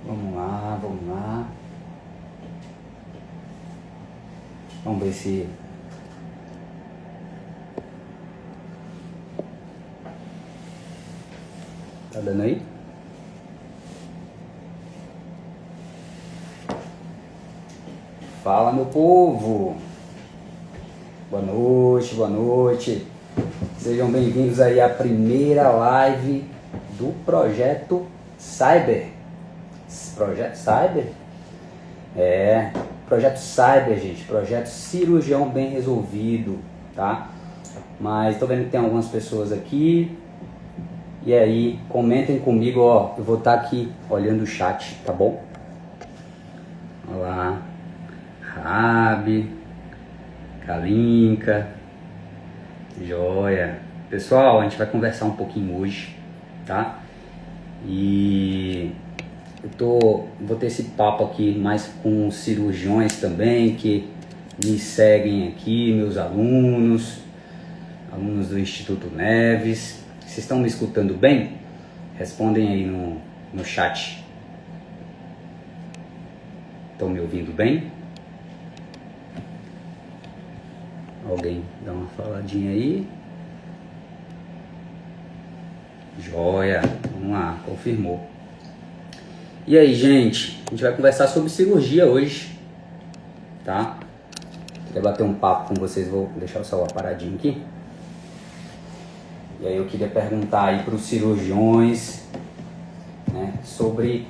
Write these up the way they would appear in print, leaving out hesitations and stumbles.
Vamos lá, vamos lá. Vamos ver se... Tá dando aí? Fala, meu povo! Boa noite, boa noite. Sejam bem-vindos aí à primeira live do Projeto Cyber. Projeto Cyber? Projeto Cyber, gente. Projeto Cirurgião Bem Resolvido, tá? Mas tô vendo que tem algumas pessoas aqui. E aí, comentem comigo, ó. Eu vou estar aqui olhando o chat, tá bom? Olha lá. Rabi, Kalinka, joia. Pessoal, a gente vai conversar um pouquinho hoje, tá? E vou ter esse papo aqui mais com cirurgiões também, que me seguem aqui, meus alunos do Instituto Neves. Vocês estão me escutando bem? Respondem aí no chat. Estão me ouvindo bem? Alguém dá uma faladinha aí? Joia, vamos lá, confirmou. E aí, gente, a gente vai conversar sobre cirurgia hoje, tá? Queria bater um papo com vocês, vou deixar o celular paradinho aqui. E aí eu queria perguntar aí para os cirurgiões, né, sobre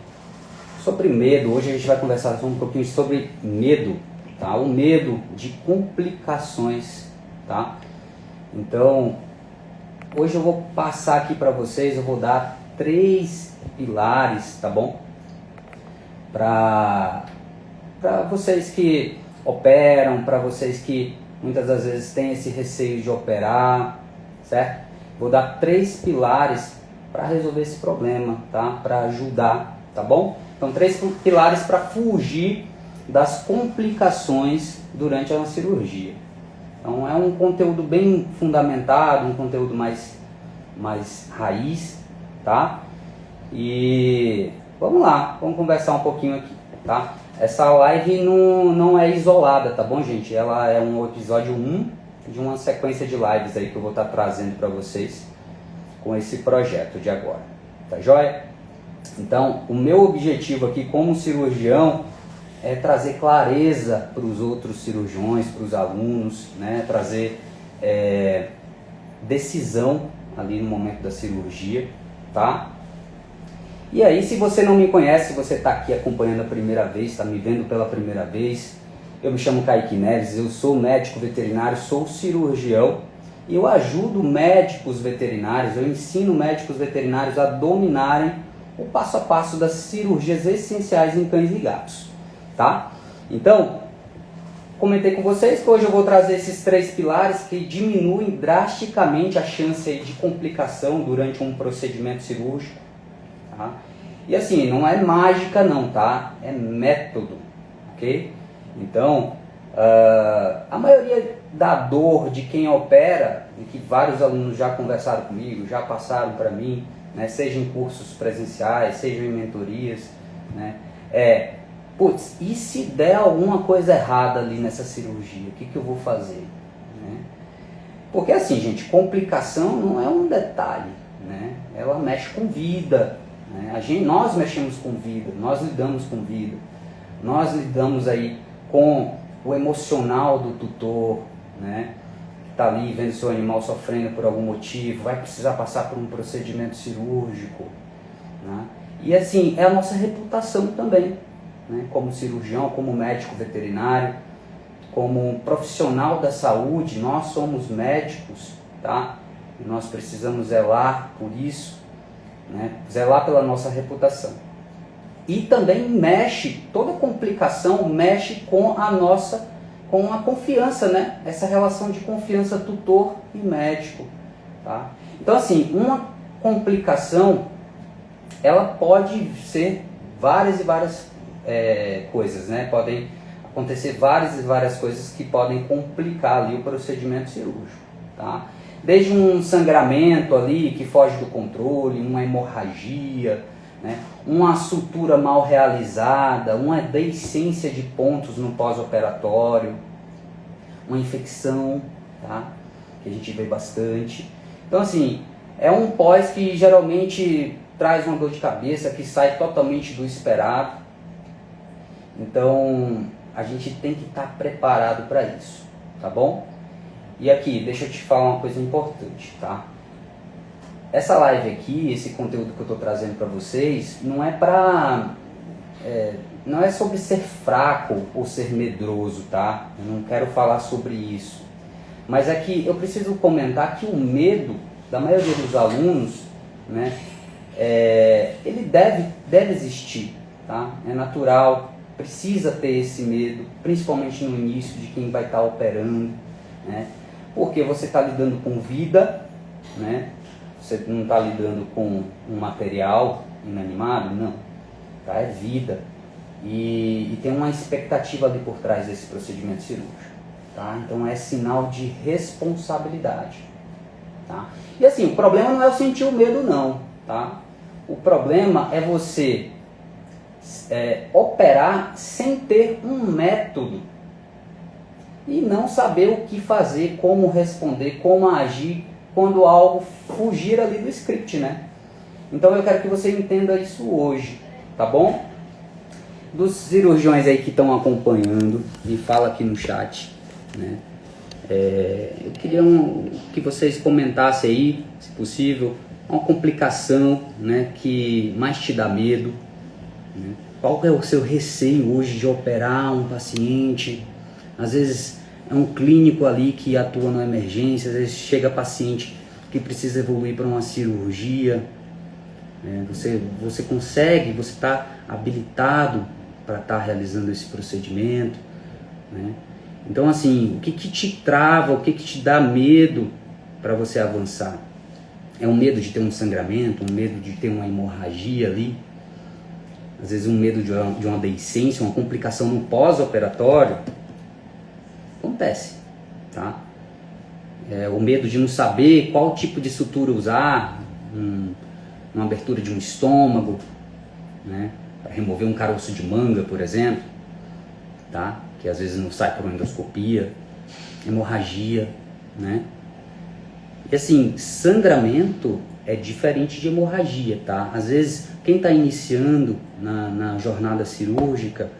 medo. Hoje a gente vai conversar um pouquinho sobre medo, tá? O medo de complicações, tá? Então, hoje eu vou passar aqui para vocês, eu vou dar 3 pilares, tá bom? Para vocês que operam, para vocês que muitas das vezes têm esse receio de operar, certo? Vou dar 3 pilares para resolver esse problema, tá? Para ajudar, tá bom? Então, 3 pilares para fugir das complicações durante a cirurgia. Então, é um conteúdo bem fundamentado, um conteúdo mais raiz, tá? E vamos lá, vamos conversar um pouquinho aqui, tá? Essa live não é isolada, tá bom, gente? Ela é um episódio 1 de uma sequência de lives aí que eu vou estar trazendo para vocês com esse projeto de agora, tá joia? Então, o meu objetivo aqui como cirurgião é trazer clareza para os outros cirurgiões, para os alunos, né? Trazer decisão ali no momento da cirurgia, tá? E aí, se você não me conhece, se você está aqui acompanhando a primeira vez, está me vendo pela primeira vez, eu me chamo Kaique Neves, eu sou médico veterinário, sou cirurgião e eu ajudo médicos veterinários, eu ensino médicos veterinários a dominarem o passo a passo das cirurgias essenciais em cães e gatos, tá? Então, comentei com vocês que hoje eu vou trazer esses 3 pilares que diminuem drasticamente a chance de complicação durante um procedimento cirúrgico, tá? E assim, não é mágica não, tá? É método, ok? Então, a maioria da dor de quem opera, e que vários alunos já conversaram comigo, já passaram para mim, né, seja em cursos presenciais, seja em mentorias, né, putz, e se der alguma coisa errada ali nessa cirurgia, o que eu vou fazer? Né? Porque assim, gente, complicação não é um detalhe, né? Ela mexe com vida, né? Nós mexemos com vida, nós lidamos com vida, nós lidamos aí com o emocional do tutor, né? Que está ali vendo seu animal sofrendo por algum motivo, vai precisar passar por um procedimento cirúrgico, né? E assim, é a nossa reputação também, né? Como cirurgião, como médico veterinário, como profissional da saúde, nós somos médicos, tá? E nós precisamos zelar por isso, né? Zelar pela nossa reputação. E também toda complicação mexe com a confiança, né? Essa relação de confiança tutor e médico, tá? Então assim, uma complicação, ela pode ser várias e várias coisas, né? Podem acontecer várias e várias coisas que podem complicar ali o procedimento cirúrgico, tá? Desde um sangramento ali que foge do controle, uma hemorragia, né? Uma sutura mal realizada, uma deiscência de pontos no pós-operatório, uma infecção, tá? Que a gente vê bastante. Então assim, é um pós que geralmente traz uma dor de cabeça que sai totalmente do esperado. Então a gente tem que estar preparado para isso, tá bom? E aqui, deixa eu te falar uma coisa importante, tá? Essa live aqui, esse conteúdo que eu estou trazendo para vocês, não é sobre ser fraco ou ser medroso, tá? Eu não quero falar sobre isso. Mas é que eu preciso comentar que o medo da maioria dos alunos, né, ele deve existir, tá? É natural, precisa ter esse medo, principalmente no início de quem vai estar operando, né? Porque você está lidando com vida, né? Você não está lidando com um material inanimado, não. Tá? É vida. E tem uma expectativa ali por trás desse procedimento cirúrgico. Tá? Então é sinal de responsabilidade. Tá? E assim, o problema não é eu sentir o medo, não. Tá? O problema é você operar sem ter um método e não saber o que fazer, como responder, como agir quando algo fugir ali do script, né? Então eu quero que você entenda isso hoje, tá bom? Dos cirurgiões aí que estão acompanhando, me fala aqui no chat, né? Eu queria que vocês comentassem aí, se possível, uma complicação, né, que mais te dá medo, né? Qual é o seu receio hoje de operar um paciente? Às vezes é um clínico ali que atua na emergência, às vezes chega paciente que precisa evoluir para uma cirurgia. Você consegue, você está habilitado para estar realizando esse procedimento, né? Então assim, o que te trava, o que te dá medo para você avançar? É um medo de ter um sangramento, um medo de ter uma hemorragia ali, às vezes um medo de uma deiscência, uma complicação no pós-operatório. Acontece, tá? O medo de não saber qual tipo de sutura usar, uma abertura de um estômago, né? Para remover um caroço de manga, por exemplo, tá? Que às vezes não sai por endoscopia, hemorragia, né? E assim, sangramento é diferente de hemorragia, tá? Às vezes, quem está iniciando na jornada cirúrgica,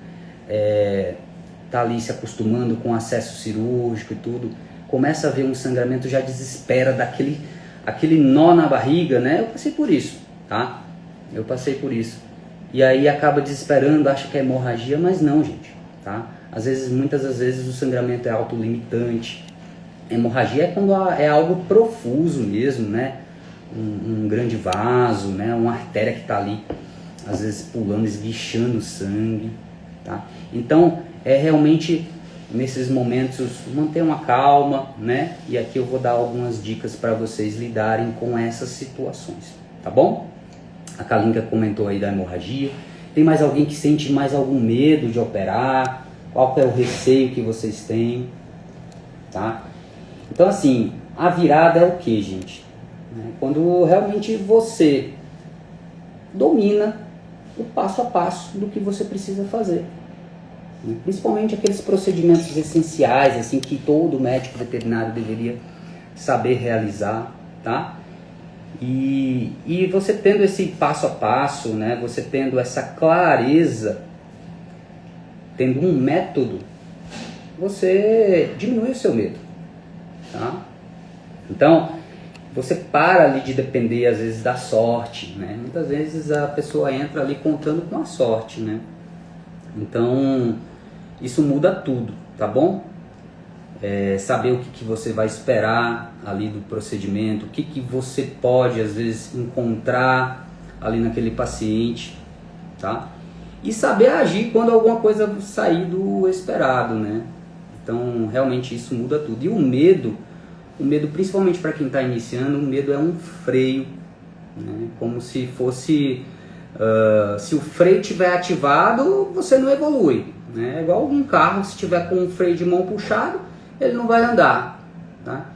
tá ali se acostumando com acesso cirúrgico e tudo, começa a ver um sangramento, já desespera aquele nó na barriga, né? Eu passei por isso, tá? Eu passei por isso. E aí acaba desesperando, acha que é hemorragia, mas não, gente, tá? Muitas das vezes o sangramento é autolimitante. Hemorragia é quando é algo profuso mesmo, né? Um grande vaso, né? Uma artéria que está ali, às vezes pulando, esguichando sangue, tá? Então, realmente, nesses momentos, manter uma calma, né? E aqui eu vou dar algumas dicas para vocês lidarem com essas situações, tá bom? A Kalinka comentou aí da hemorragia. Tem mais alguém que sente mais algum medo de operar? Qual é o receio que vocês têm? Tá? Então assim, a virada é o que, gente? Quando realmente você domina o passo a passo do que você precisa fazer. Principalmente aqueles procedimentos essenciais, assim, que todo médico veterinário deveria saber realizar, tá? E você tendo esse passo a passo, né? Você tendo essa clareza, tendo um método, você diminui o seu medo, tá? Então, você para ali de depender, às vezes, da sorte, né? Muitas vezes a pessoa entra ali contando com a sorte, né? Então, isso muda tudo, tá bom? Saber o que você vai esperar ali do procedimento, o que você pode, às vezes, encontrar ali naquele paciente, tá? E saber agir quando alguma coisa sair do esperado, né? Então, realmente, isso muda tudo. E o medo, principalmente para quem está iniciando, o medo é um freio, né? Como se fosse... se o freio estiver ativado, você não evolui, né? É igual um carro, se tiver com o freio de mão puxado, ele não vai andar, tá?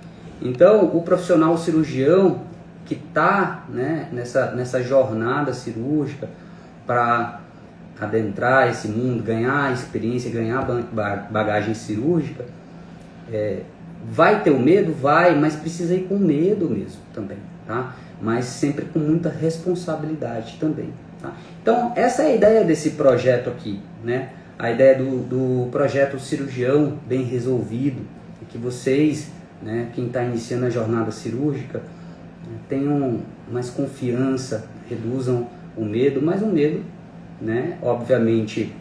Então, o profissional cirurgião que está, né, nessa jornada cirúrgica, para adentrar esse mundo, ganhar experiência, ganhar bagagem cirúrgica, vai ter o medo? Vai, mas precisa ir com medo mesmo também, tá? Mas sempre com muita responsabilidade também, tá? Então, essa é a ideia desse projeto aqui, né? A ideia do projeto Cirurgião Bem Resolvido, é que vocês, né, quem está iniciando a jornada cirúrgica, tenham mais confiança, reduzam o medo, mas o medo, né, obviamente,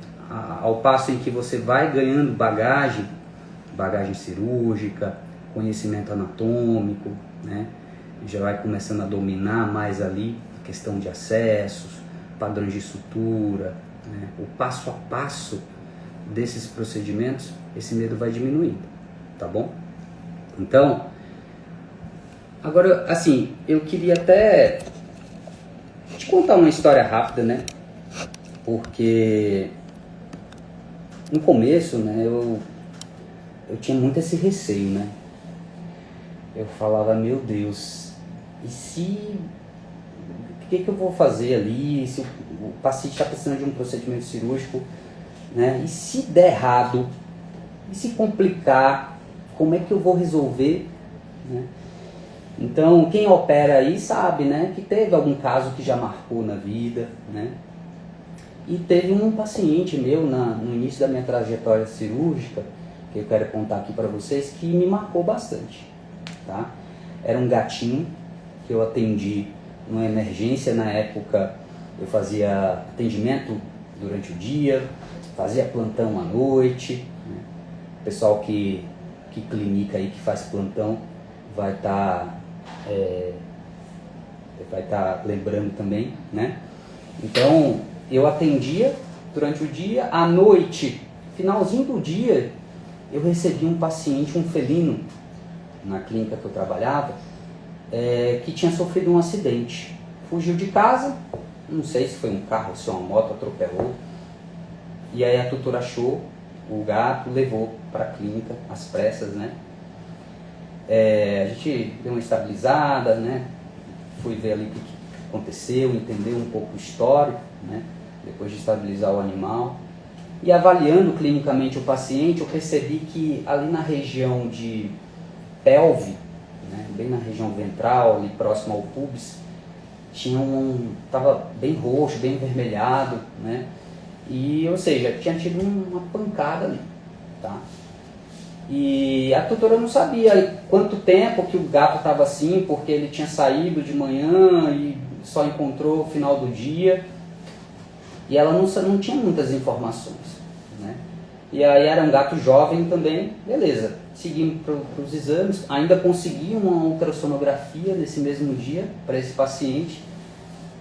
ao passo em que você vai ganhando bagagem cirúrgica, conhecimento anatômico, né, já vai começando a dominar mais ali a questão de acessos, padrões de sutura, né, o passo a passo desses procedimentos, esse medo vai diminuindo, tá bom? Então, agora, assim, eu queria até te contar uma história rápida, né? Porque no começo, né, eu tinha muito esse receio, né? Eu falava, meu Deus, e se... O que eu vou fazer ali? Se o paciente está precisando de um procedimento cirúrgico, né? E se der errado? E se complicar? Como é que eu vou resolver? Né? Então, quem opera aí sabe, né, que teve algum caso que já marcou na vida, né? E teve um paciente meu no início da minha trajetória cirúrgica, que eu quero contar aqui para vocês, que me marcou bastante, tá? Era um gatinho que eu atendi numa emergência. Na época eu fazia atendimento durante o dia, fazia plantão à noite, né? O pessoal que clinica aí, que faz plantão, vai estar lembrando também, né? Então, eu atendia durante o dia, à noite, finalzinho do dia, eu recebi um paciente, um felino, na clínica que eu trabalhava, que tinha sofrido um acidente. Fugiu de casa, não sei se foi um carro, se uma moto atropelou, e aí a tutora achou o gato, levou para a clínica, às pressas, né? A gente deu uma estabilizada, né? Fui ver ali o que aconteceu, entender um pouco o histórico, né? Depois de estabilizar o animal. E avaliando clinicamente o paciente, eu percebi que ali na região de pelve, né? Bem na região ventral, ali próximo ao pubis, estava bem roxo, bem avermelhado, né? E, ou seja, tinha tido uma pancada ali, tá? E a tutora não sabia quanto tempo que o gato estava assim, porque ele tinha saído de manhã e só encontrou no final do dia. E ela não tinha muitas informações, né? E aí era um gato jovem também, beleza. Seguimos para os exames, ainda consegui uma ultrassonografia nesse mesmo dia para esse paciente.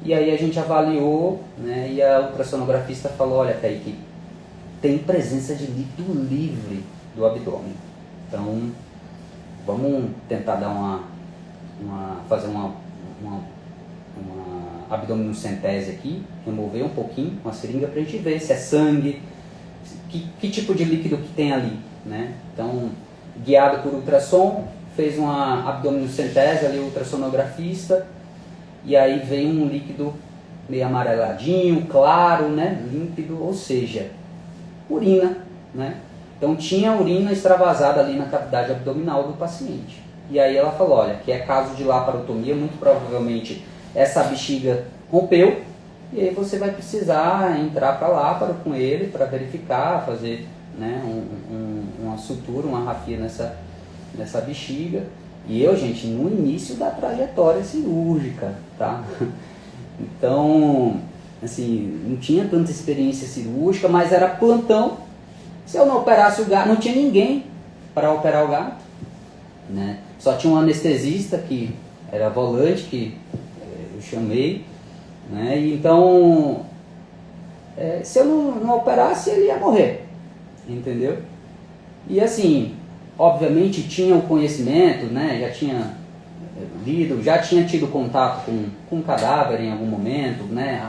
E aí a gente avaliou, né? E a ultrassonografista falou, olha, Kaique, tem presença de líquido livre do abdômen. Então, vamos tentar dar fazer uma abdominocentese aqui, remover um pouquinho com a seringa para a gente ver se é sangue, que tipo de líquido que tem ali, né? Então, guiado por ultrassom, fez uma abdominocentese ali, o ultrassonografista, e aí veio um líquido meio amareladinho, claro, né? Límpido, ou seja, urina, né? Então tinha urina extravasada ali na cavidade abdominal do paciente. E aí ela falou, olha, que é caso de laparotomia, muito provavelmente essa bexiga rompeu, e aí você vai precisar entrar para láparo com ele para verificar, fazer, né, uma sutura, uma rafia nessa bexiga. E eu, gente, no início da trajetória cirúrgica, tá? Então, assim, não tinha tanta experiência cirúrgica, mas era plantão. Se eu não operasse o gato, não tinha ninguém para operar o gato, né? Só tinha um anestesista que era volante, que eu chamei, né? E então, se eu não operasse, ele ia morrer, entendeu? E assim, obviamente tinha o conhecimento, né? Já tinha lido, já tinha tido contato com cadáver em algum momento, né?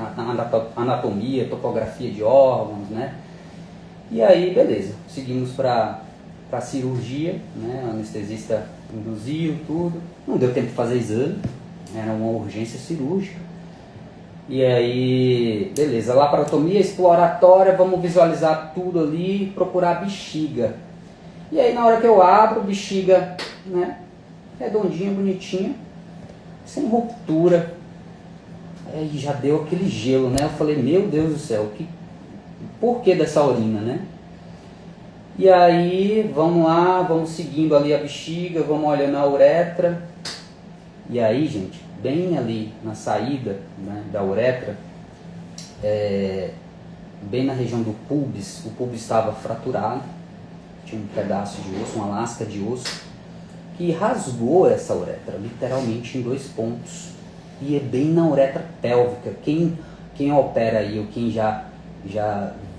Anatomia, topografia de órgãos, né? E aí, beleza, seguimos para a cirurgia, né? O anestesista induziu tudo, não deu tempo de fazer exame, era uma urgência cirúrgica. E aí, beleza, laparotomia exploratória, vamos visualizar tudo ali, procurar a bexiga. E aí na hora que eu abro, bexiga, né, redondinha, bonitinha, sem ruptura. Aí já deu aquele gelo, né? Eu falei, meu Deus do céu, por que dessa urina, né? E aí, vamos lá, vamos seguindo ali a bexiga, vamos olhando a uretra. E aí, gente, bem ali na saída, né, da uretra, bem na região do pubis, o pubis estava fraturado, tinha um pedaço de osso, uma lasca de osso, que rasgou essa uretra, literalmente em 2 pontos. E é bem na uretra pélvica. Quem opera aí, ou quem já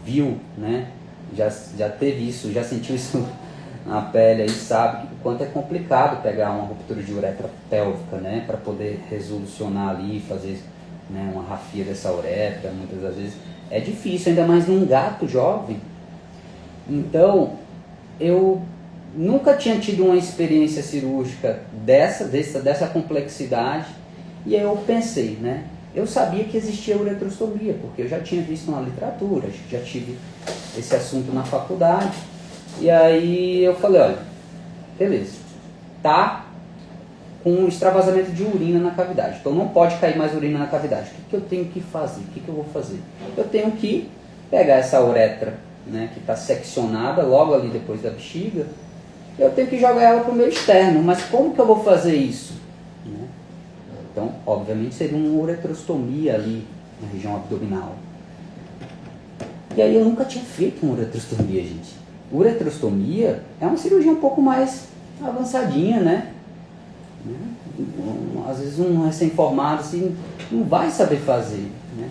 viu, né, já teve isso, já sentiu isso na pele aí, sabe o quanto é complicado pegar uma ruptura de uretra pélvica, né, para poder resolucionar ali, fazer, né, uma rafia dessa uretra. Muitas das vezes é difícil, ainda mais num gato jovem. Então, eu nunca tinha tido uma experiência cirúrgica dessa complexidade, e aí eu pensei, né, eu sabia que existia uretrostomia, porque eu já tinha visto na literatura, já tive esse assunto na faculdade. E aí eu falei, olha, beleza, tá com um extravasamento de urina na cavidade, então não pode cair mais urina na cavidade. O que eu tenho que fazer? O que eu vou fazer? Eu tenho que pegar essa uretra, né, que está seccionada logo ali depois da bexiga, eu tenho que jogar ela para o meio externo. Mas como que eu vou fazer isso? Né? Então, obviamente, seria uma uretrostomia ali na região abdominal. E aí eu nunca tinha feito uma uretrostomia, gente. Uretrostomia é uma cirurgia um pouco mais avançadinha, né? Às vezes um recém-formado assim, não vai saber fazer, né?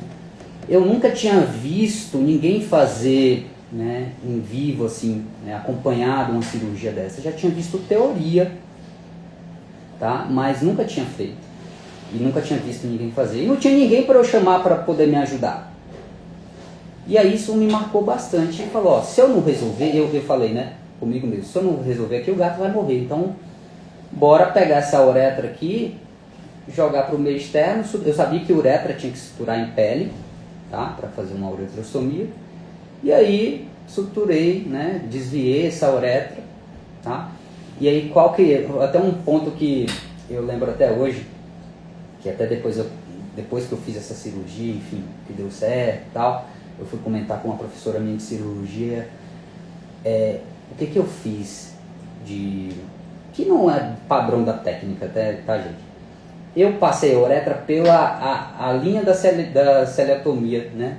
Eu nunca tinha visto ninguém fazer, né, em vivo, assim, né, acompanhado uma cirurgia dessa. Eu já tinha visto teoria, tá? Mas nunca tinha feito. E nunca tinha visto ninguém fazer. E não tinha ninguém para eu chamar para poder me ajudar. E aí isso me marcou bastante. E falou, ó, se eu não resolver, eu falei, né, comigo mesmo, se eu não resolver aqui, o gato vai morrer. Então, bora pegar essa uretra aqui, jogar para o meio externo. Eu sabia que uretra tinha que suturar em pele, tá? Para fazer uma uretrostomia. E aí suturei, né, desviei essa uretra, tá? E aí até um ponto que eu lembro até hoje, que até depois que eu fiz essa cirurgia, enfim, que deu certo e tal, eu fui comentar com uma professora minha de cirurgia, o que eu fiz que não é padrão da técnica, tá, gente? Eu passei a uretra pela a linha da celetomia, né?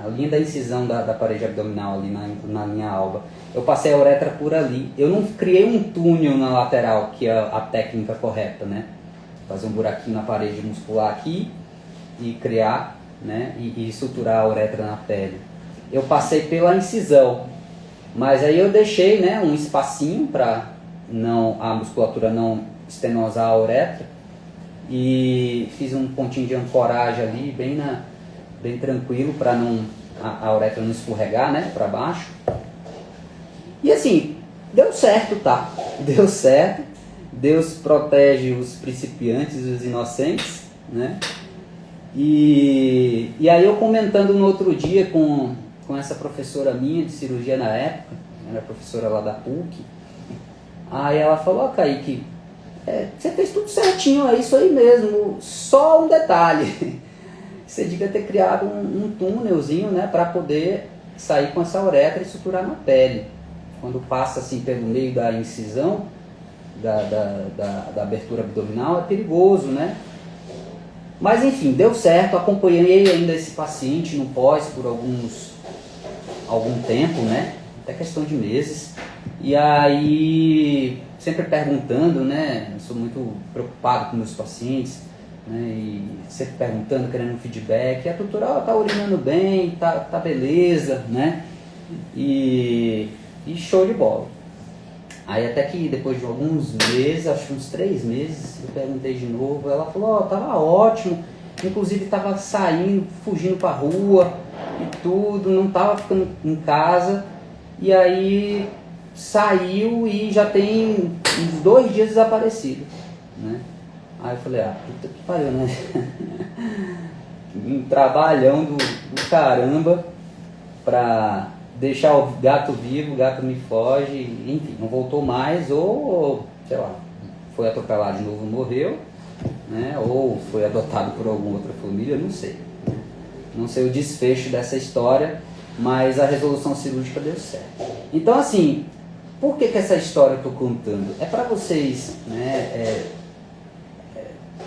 A linha da incisão da parede abdominal ali na linha alba. Eu passei a uretra por ali. Eu não criei um túnel na lateral, que é a técnica correta, né? Fazer um buraquinho na parede muscular aqui e criar, né? E suturar a uretra na pele. Eu passei pela incisão, mas aí eu deixei, né, um espacinho para a musculatura não estenosar a uretra, e fiz um pontinho de ancoragem ali, bem tranquilo, para a uretra não escorregar, né, para baixo. E assim, deu certo, tá? Deu certo. Deus protege os principiantes e os inocentes, né? E aí eu comentando no outro dia com essa professora minha de cirurgia na época, era professora lá da PUC, aí ela falou, ó, Kaique, você fez tudo certinho, é isso aí mesmo, só um detalhe, você devia ter criado um túnelzinho, né, para poder sair com essa uretra e suturar na pele. Quando passa assim pelo meio da incisão, da abertura abdominal, é perigoso, né? Mas enfim, deu certo, acompanhei ainda esse paciente no pós por algum tempo, né? Até questão de meses. E aí, sempre perguntando, né? Eu sou muito preocupado com meus pacientes, né? E sempre perguntando, querendo um feedback. E a doutora, tá urinando bem, tá beleza, né? E show de bola. Aí até que depois de alguns meses, acho que uns 3 meses, eu perguntei de novo, ela falou, tava ótimo, inclusive tava saindo, fugindo pra rua e tudo, não tava ficando em casa, e aí saiu e já tem uns 2 dias desaparecido, né? Aí eu falei, puta que pariu, né? um trabalhão do caramba pra deixar o gato vivo, o gato me foge, enfim, não voltou mais, ou sei lá, foi atropelado de novo, morreu, né? Ou foi adotado por alguma outra família, não sei. Não sei o desfecho dessa história, mas a resolução cirúrgica deu certo. Então, assim, por que essa história eu estou contando? É para vocês, né,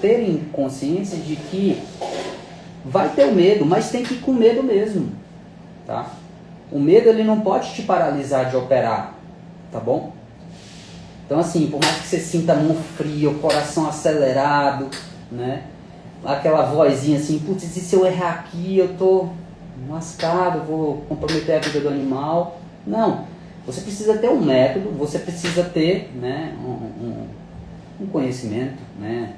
terem consciência de que vai ter o medo, mas tem que ir com medo mesmo, tá? O medo, ele não pode te paralisar de operar, tá bom? Então, assim, por mais que você sinta a mão fria, o coração acelerado, né? Aquela vozinha assim, putz, e se eu errar aqui, eu tô lascado, vou comprometer a vida do animal. Não, você precisa ter um método, você precisa ter, né, um conhecimento, né,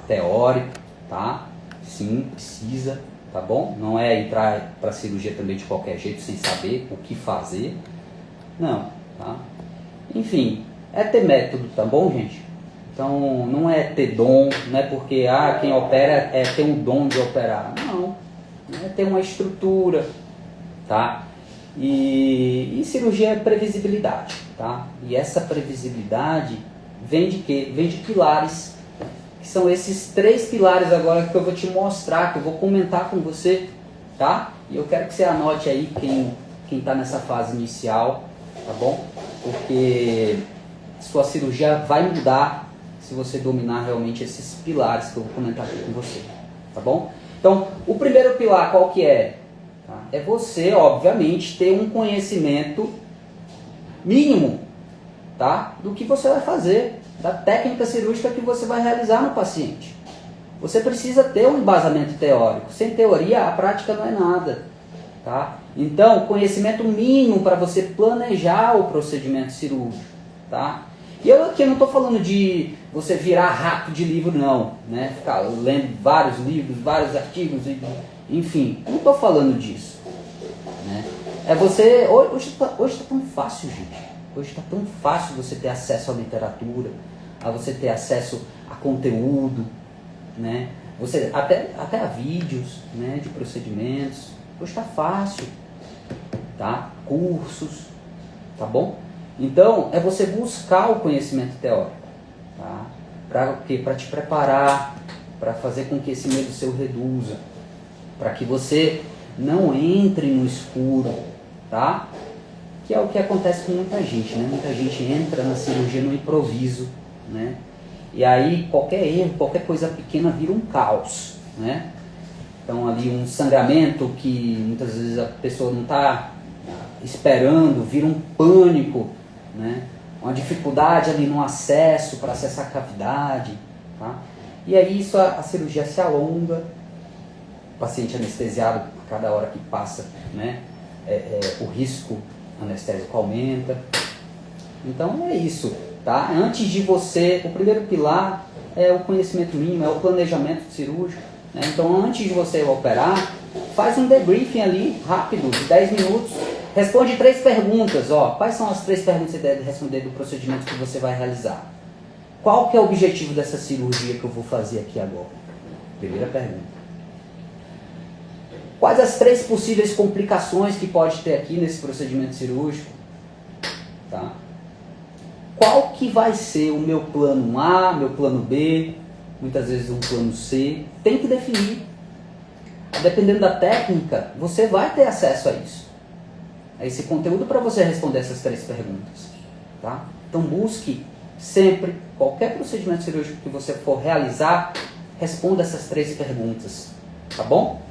teórico, tá? Sim, precisa, tá bom? Não é entrar para cirurgia também de qualquer jeito, sem saber o que fazer. Não, tá? Enfim, é ter método, tá bom, gente? Então, não é ter dom, não é porque quem opera é ter um dom de operar. Não, é ter uma estrutura, tá? E cirurgia é previsibilidade, tá? E essa previsibilidade vem de quê? Vem de pilares, que são esses 3 pilares agora que eu vou te mostrar, que eu vou comentar com você, tá? E eu quero que você anote aí quem está nessa fase inicial, tá bom? Porque sua cirurgia vai mudar se você dominar realmente esses pilares que eu vou comentar aqui com você, tá bom? Então, o primeiro pilar qual que é? Tá? É você, obviamente, ter um conhecimento mínimo, tá? Do que você vai fazer, da técnica cirúrgica que você vai realizar no paciente. Você precisa ter um embasamento teórico. Sem teoria, a prática não é nada, tá? Então, conhecimento mínimo para você planejar o procedimento cirúrgico, tá? E eu aqui não estou falando de você virar rato de livro, não, né? Ficar lendo vários livros, vários artigos, enfim, não estou falando disso, né? É você, hoje está tão fácil, gente. Hoje está tão fácil você ter acesso à literatura, a você ter acesso a conteúdo, né? Você, até a vídeos, né, de procedimentos. Hoje está fácil, tá? Cursos, tá bom? Então, é você buscar o conhecimento teórico, tá? Para quê? Para te preparar, para fazer com que esse medo seu reduza, para que você não entre no escuro, tá? Que é o que acontece com muita gente, né? Muita gente entra na cirurgia no improviso, né? E aí qualquer erro, qualquer coisa pequena vira um caos, né? Então ali um sangramento que muitas vezes a pessoa não está esperando, vira um pânico, né? Uma dificuldade ali no acesso, para acessar a cavidade, tá? E aí isso a cirurgia se alonga, o paciente anestesiado a cada hora que passa, né? O risco anestésico aumenta. Então é isso, tá? Antes de você, o primeiro pilar é o conhecimento mínimo, é o planejamento cirúrgico, né? Então antes de você operar, faz um debriefing ali, rápido, de 10 minutos, responde 3 perguntas, ó. Quais são as 3 perguntas que você deve responder do procedimento que você vai realizar? Qual que é o objetivo dessa cirurgia que eu vou fazer aqui agora? Primeira pergunta. Quais as 3 possíveis complicações que pode ter aqui nesse procedimento cirúrgico? Tá? Qual que vai ser o meu plano A, meu plano B, muitas vezes um plano C? Tem que definir. Dependendo da técnica, você vai ter acesso a isso. A esse conteúdo para você responder essas 3 perguntas. Tá? Então busque sempre, qualquer procedimento cirúrgico que você for realizar, responda essas 3 perguntas. Tá bom?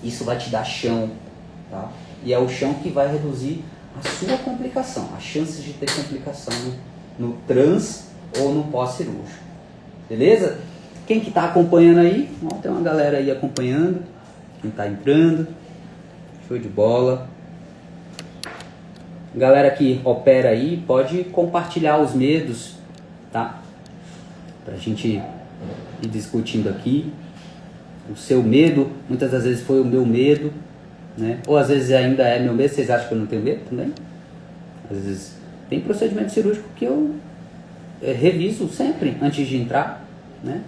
Isso vai te dar chão, tá? E é o chão que vai reduzir a sua complicação, as chances de ter complicação no trans ou no pós-cirúrgico. Beleza? Quem que está acompanhando aí? Ó, tem uma galera aí acompanhando. Quem está entrando. Show de bola. Galera que opera aí, pode compartilhar os medos, tá? Pra gente ir discutindo aqui. O seu medo, muitas das vezes foi o meu medo, né? Ou às vezes ainda é meu medo. Vocês acham que eu não tenho medo também? Às vezes tem procedimento cirúrgico que eu reviso sempre antes de entrar, né?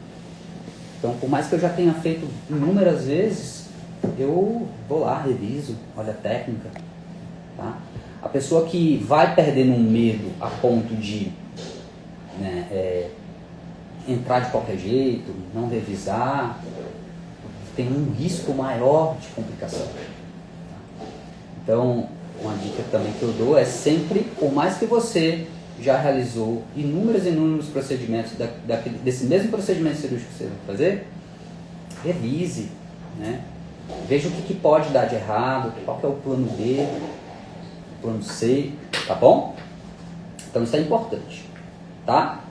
Então, por mais que eu já tenha feito inúmeras vezes, eu vou lá, reviso, olho a técnica. Tá? A pessoa que vai perdendo um medo a ponto de entrar de qualquer jeito, não revisar, tem um risco maior de complicação. Tá? Então, uma dica também que eu dou é sempre, por mais que você já realizou inúmeros procedimentos desse mesmo procedimento cirúrgico que você vai fazer, revise, né? Veja o que pode dar de errado, qual que é o plano B, o plano C, tá bom? Então isso é importante, tá?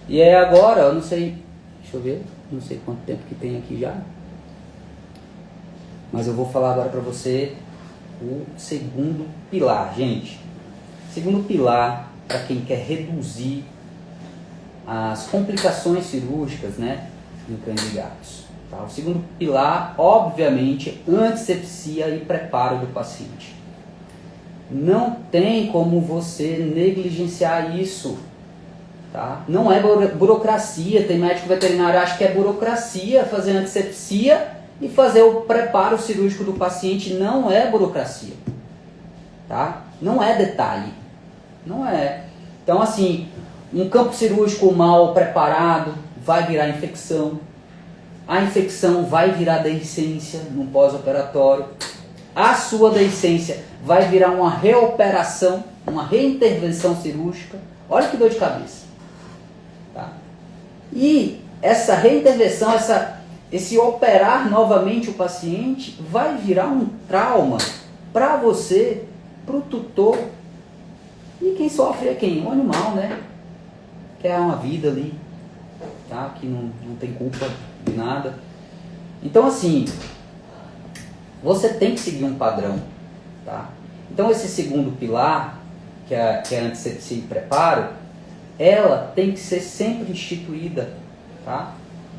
E agora, eu não sei, deixa eu ver, não sei quanto tempo que tem aqui já, mas eu vou falar agora para você o segundo pilar, gente. Segundo pilar, para quem quer reduzir as complicações cirúrgicas, né, em cães e gatos. Tá? O segundo pilar, obviamente, antisepsia e preparo do paciente. Não tem como você negligenciar isso. Tá? Não é burocracia. Tem médico veterinário que acha que é burocracia fazer antisepsia e fazer o preparo cirúrgico do paciente. Não é burocracia. Tá? Não é detalhe. Não é. Então, assim, um campo cirúrgico mal preparado vai virar infecção. A infecção vai virar deiscência no pós-operatório. A sua deiscência vai virar uma reoperação, uma reintervenção cirúrgica. Olha que dor de cabeça. Tá? E essa reintervenção, esse operar novamente o paciente, vai virar um trauma para você, para o tutor. E quem sofre é quem? O animal, né? Que é uma vida ali, tá? Que não tem culpa de nada. Então, assim, você tem que seguir um padrão, tá? Então, esse segundo pilar, que é a antisepsia e preparo, ela tem que ser sempre instituída, tá?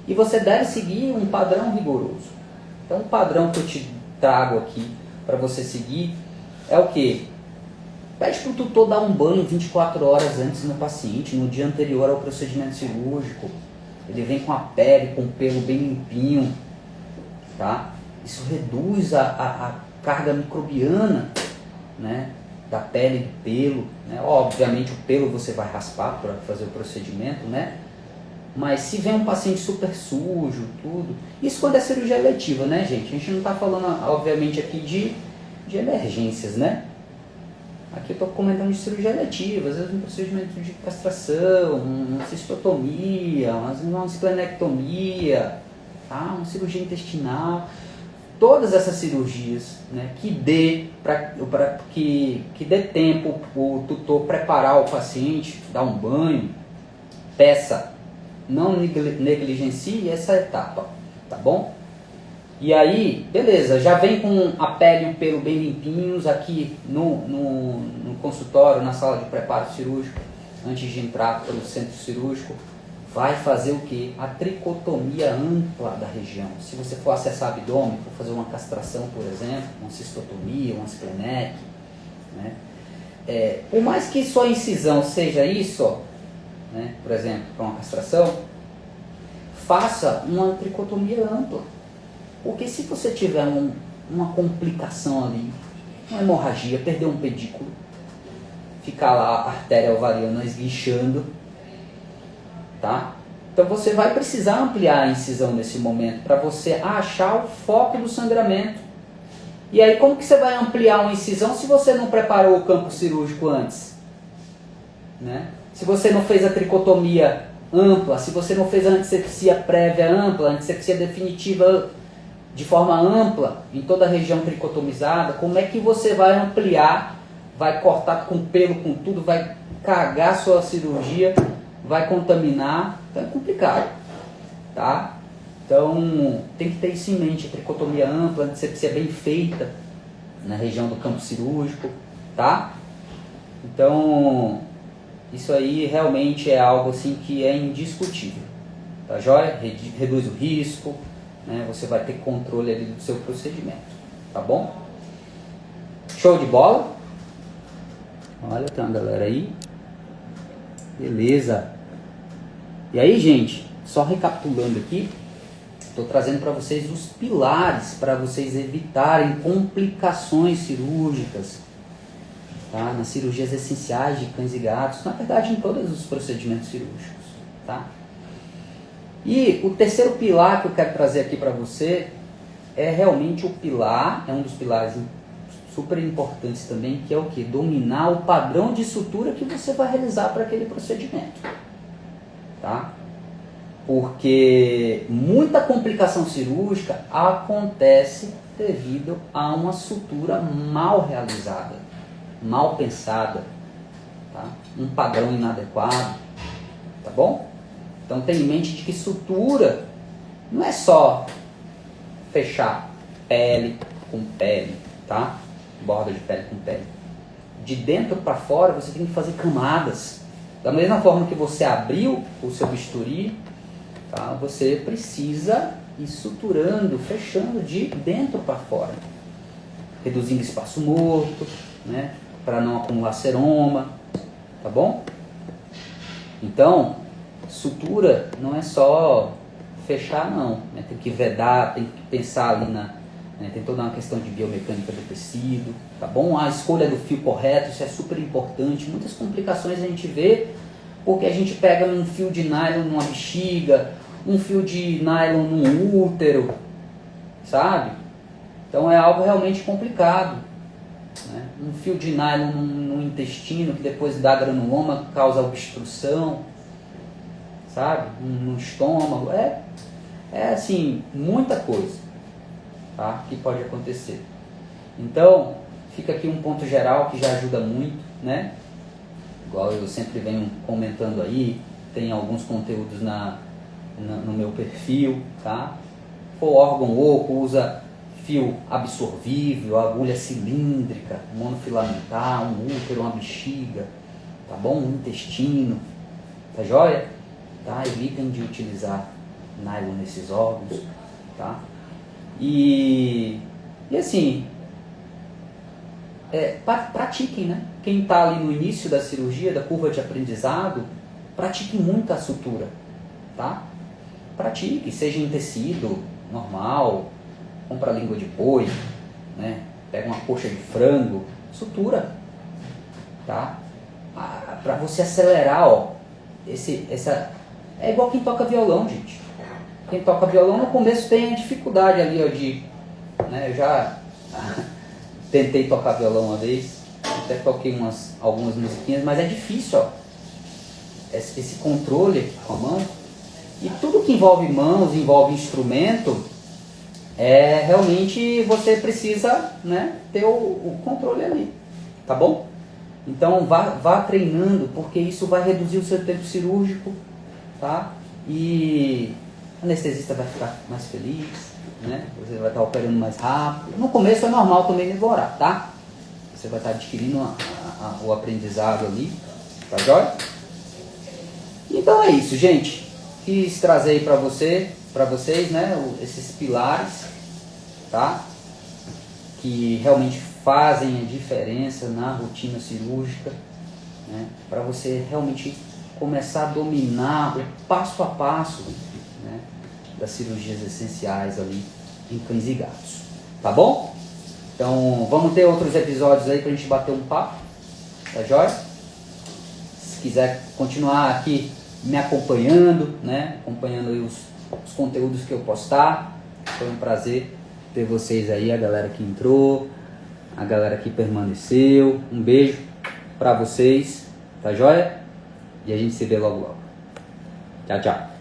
E você deve seguir um padrão rigoroso. Então, o padrão que eu te trago aqui para você seguir é o quê? Pede para o tutor dar um banho 24 horas antes no paciente, no dia anterior ao procedimento cirúrgico. Ele vem com a pele, com o pelo bem limpinho, tá? Isso reduz a carga microbiana, né, da pele e do pelo, né? Obviamente o pelo você vai raspar para fazer o procedimento, né? Mas se vem um paciente super sujo, tudo... Isso quando é cirurgia eletiva, né, gente? A gente não está falando, obviamente, aqui de emergências, né? Aqui eu estou comentando de cirurgia eletiva, às vezes um procedimento de castração, uma cistotomia, uma esplenectomia, tá? Uma cirurgia intestinal. Todas essas cirurgias, né, que dê tempo o tutor preparar o paciente, dar um banho, peça, não negligencie essa etapa, tá bom? E aí, beleza, já vem com a pele e o pelo bem limpinhos aqui no consultório, na sala de preparo cirúrgico, antes de entrar para o centro cirúrgico. Vai fazer o que? A tricotomia ampla da região. Se você for acessar abdômen, for fazer uma castração, por exemplo, uma cistotomia, uma esplenec, né? Por mais que sua incisão seja isso, ó, né? Por exemplo, para uma castração, faça uma tricotomia ampla. Porque se você tiver uma complicação ali, uma hemorragia, perder um pedículo, ficar lá a artéria ovariana esguichando, tá? Então você vai precisar ampliar a incisão nesse momento para você achar o foco do sangramento. E aí como que você vai ampliar uma incisão se você não preparou o campo cirúrgico antes? Né? Se você não fez a tricotomia ampla, se você não fez a antisepsia prévia ampla, a antisepsia definitiva de forma ampla, em toda a região tricotomizada, como é que você vai ampliar, vai cortar com pelo, com tudo, vai cagar sua cirurgia, vai contaminar, então é complicado, tá? Então tem que ter isso em mente, a tricotomia ampla, a antisepsia bem feita na região do campo cirúrgico, tá? Então isso aí realmente é algo assim que é indiscutível, tá joia? Reduz o risco, né? Você vai ter controle ali do seu procedimento, tá bom? Show de bola? Olha, tem uma galera aí. Beleza. E aí, gente, só recapitulando aqui, Estou trazendo para vocês os pilares para vocês evitarem complicações cirúrgicas, tá? Nas cirurgias essenciais de cães e gatos, na verdade em todos os procedimentos cirúrgicos, tá? E o terceiro pilar que eu quero trazer aqui para você é realmente o pilar, é um dos pilares super importantes também, que é o que? Dominar o padrão de sutura que você vai realizar para aquele procedimento, tá? Porque muita complicação cirúrgica acontece devido a uma sutura mal realizada, mal pensada, tá? Um padrão inadequado, tá bom? Então tenha em mente de que sutura não é só fechar pele com pele, tá? Borda de pele com pele. De dentro para fora você tem que fazer camadas. Da mesma forma que você abriu o seu bisturi, tá? Você precisa ir suturando, fechando de dentro para fora, reduzindo espaço morto, né? Para não acumular seroma, tá bom? Então, sutura não é só fechar, não, né? Tem que vedar, tem que pensar ali tem toda uma questão de biomecânica do tecido, tá bom? A escolha do fio correto, isso é super importante. Muitas complicações a gente vê porque a gente pega um fio de nylon numa bexiga, um fio de nylon num útero, sabe? Então é algo realmente complicado, né? Um fio de nylon no intestino que depois dá granuloma, causa obstrução, sabe? No estômago, é assim, muita coisa, tá? Que pode acontecer. Então, fica aqui um ponto geral que já ajuda muito, né? Igual eu sempre venho comentando aí, tem alguns conteúdos no meu perfil, tá? For órgão oco, usa fio absorvível, agulha cilíndrica, monofilamentar, um útero, uma bexiga, tá bom? Um intestino, tá joia? Tá? Evitem de utilizar nylon nesses órgãos, tá? E assim, pratiquem, né? Quem está ali no início da cirurgia, da curva de aprendizado, pratique muito a sutura, tá? Pratique, seja em tecido normal, compra língua de boi, né? Pega uma coxa de frango, sutura, tá? Para você acelerar, ó, é igual quem toca violão, gente. Quem toca violão no começo tem a dificuldade ali, ó, né? Eu já tentei tocar violão uma vez, até toquei algumas musiquinhas, mas é difícil, ó, esse controle aqui com a mão. E tudo que envolve mãos, envolve instrumento, realmente você precisa, né, ter o controle ali, tá bom? Então vá treinando, porque isso vai reduzir o seu tempo cirúrgico, tá? E o anestesista vai ficar mais feliz, né? Você vai estar operando mais rápido. No começo é normal também demorar, tá? Você vai estar adquirindo o aprendizado ali, tá jóia? Então é isso, gente. Quis trazer aí para vocês, né, esses pilares, tá? Que realmente fazem a diferença na rotina cirúrgica, né? Para você realmente começar a dominar o passo a passo, né, das cirurgias essenciais ali em cães e gatos, tá bom? Então vamos ter outros episódios aí pra gente bater um papo, tá jóia? Se quiser continuar aqui me acompanhando, né, acompanhando aí os conteúdos que eu postar, foi um prazer ter vocês aí, a galera que entrou, a galera que permaneceu. Um beijo pra vocês, tá jóia? E a gente se vê logo logo. Tchau, tchau.